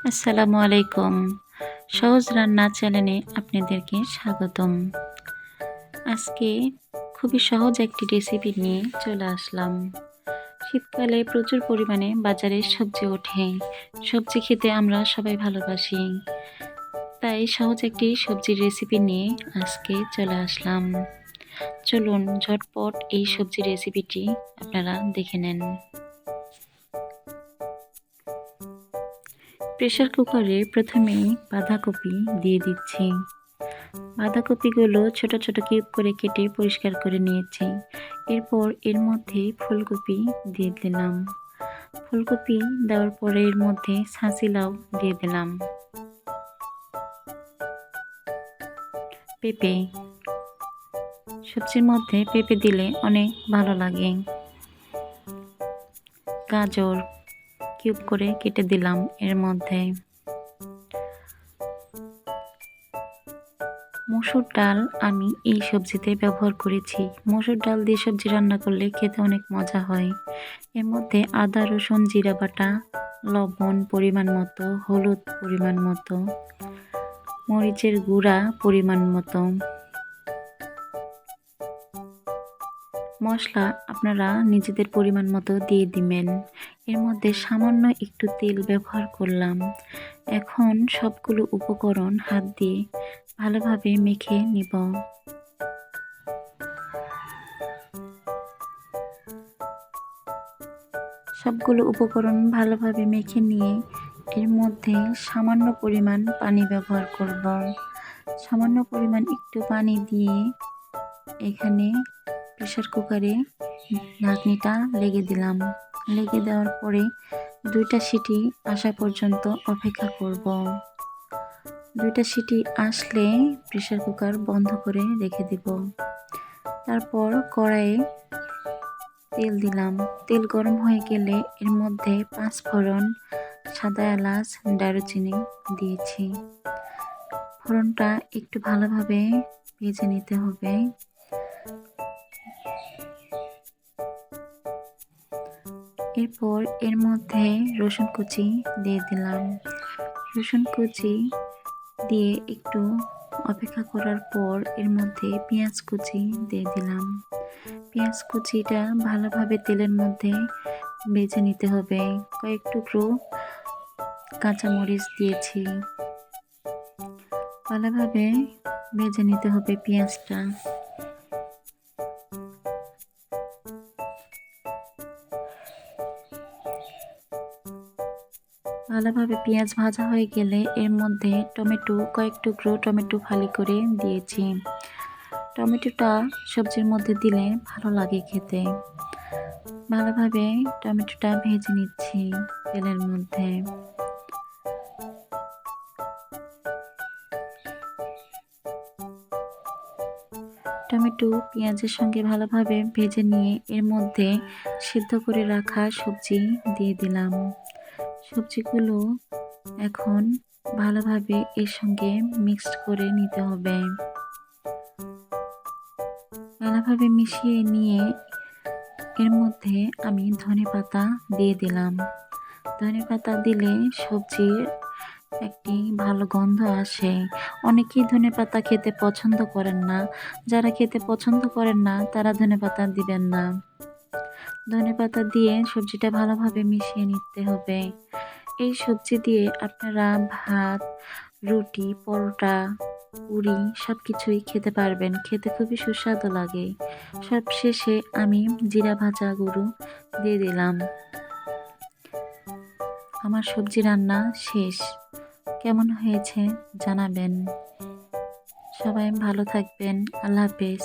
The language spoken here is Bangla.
আসসালামু আলাইকুম। সহজ রান্না চ্যানেলে আপনাদেরকে স্বাগতম। আজকে খুবই সহজ একটি রেসিপি নিয়ে চলে আসলাম। শীতকালে প্রচুর পরিমাণে বাজারে সবজি ওঠে। সবজি খেতে আমরা সবাই ভালোবাসি। তাই সহজ একটি সবজির রেসিপি নিয়ে আজকে চলে আসলাম। চলুন ঝটপট এই সবজির রেসিপিটি আপনারা দেখে নেন। প্রেসার কুকারে প্রথমেই বাঁধাকপি দিয়ে দিচ্ছি। বাঁধাকপিগুলো ছোট ছোট কিউব করে কেটে পরিষ্কার করে নিয়েছি। এরপর এর মধ্যে ফুলকপি দিয়ে দিলাম। ফুলকপি দেওয়ার পরে এর মধ্যে ছাঁচি লাউ দিয়ে দিলাম। পেঁপে, সবজির মধ্যে পেঁপে দিলে অনেক ভালো লাগে। গাজর কিউব করে কেটে দিলাম এর মধ্যে। মসুর ডাল আমি এই সবজিতে ব্যবহার করেছি। মসুর ডাল দিয়ে সবজি রান্না করলে খেতে অনেক মজা হয়। এর মধ্যে আদা রসুন জিরা বাটা, লবণ পরিমাণ মতো, হলুদ পরিমাণ মতো, মরিচের গুঁড়া পরিমাণ মতো। মশলা আপনারা নিজেদের পরিমাণ মতো দিয়ে দিবেন। এর মধ্যে সামান্য একটু তেল ব্যবহার করলাম। এখন সবগুলো উপকরণ হাত দিয়ে ভালোভাবে মেখে নিব। সবগুলো উপকরণ ভালোভাবে মেখে নিয়ে এর মধ্যে সামান্য পরিমাণ পানি ব্যবহার করব। সামান্য পরিমাণ একটু পানি দিয়ে এখানে প্রেসার কুকারে ঢাকনিটা লেগে দিলাম। লেগে দেওয়ার পরে 2টা সিটি আসা পর্যন্ত অপেক্ষা করব। 2টা সিটি আসলে প্রেসার কুকার বন্ধ করে রেখে দিব। তারপর কড়াইয়ে তেল দিলাম। তেল গরম হয়ে গেলে এর মধ্যে 5 ফোড়ন, সাদা এলাচ, দারুচিনি দিয়েছি। ফোড়নটা একটু ভালোভাবে ভেজে নিতে হবে। এরপর এর মধ্যে রসুন কুচি দিয়ে দিলাম। রসুন কুচি দিয়ে একটু অপেক্ষা করার পর এর মধ্যে পেঁয়াজ কুচি দিয়ে দিলাম। পেঁয়াজ কুচিটা ভালোভাবে তেলের মধ্যে ভেজে নিতে হবে। কয়েক টুকরো কাঁচামরিচ দিয়েছি। ভালোভাবে ভেজে নিতে হবে পেঁয়াজটা। ভালোভাবে পেঁয়াজ ভাজা হয়ে গেলে এর মধ্যে কয়েক টুকরো টমেটো ফালি করে দিয়েছি। টমেটোটা সবজির মধ্যে দিলে ভালো লাগে খেতে। ভালোভাবে টমেটোটা ভেজে নিচ্ছি তেলের মধ্যে। টমেটো পেঁয়াজের সঙ্গে ভালোভাবে ভেজে নিয়ে এর মধ্যে সিদ্ধ করে রাখা সবজি দিয়ে দিলাম। সবজিগুলো এখন ভালোভাবে এর সঙ্গে মিক্সড করে নিতে হবে। ভালোভাবে মিশিয়ে নিয়ে এর মধ্যে আমি ধনেপাতা দিয়ে দিলাম। ধনেপাতা দিলে সবজির একটি ভালো গন্ধ আসে। অনেকেই ধনেপাতা খেতে পছন্দ করেন না। যারা খেতে পছন্দ করেন না তারা ধনেপাতা দিবেন না। ধনেপাতা দিয়ে সবজিটা ভালোভাবে মিশিয়ে নিতে হবে। এই সবজি দিয়ে আপনারা ভাত, রুটি, পরোটা, পুরি সব কিছুই খেতে পারবেন। খেতে খুবই সুস্বাদু লাগে। সবশেষে আমি জিরা ভাজা গরু দিয়ে দিলাম। আমার সবজি রান্না শেষ। কেমন হয়েছে জানাবেন। সবাই ভালো থাকবেন। আল্লাহ হাফেজ।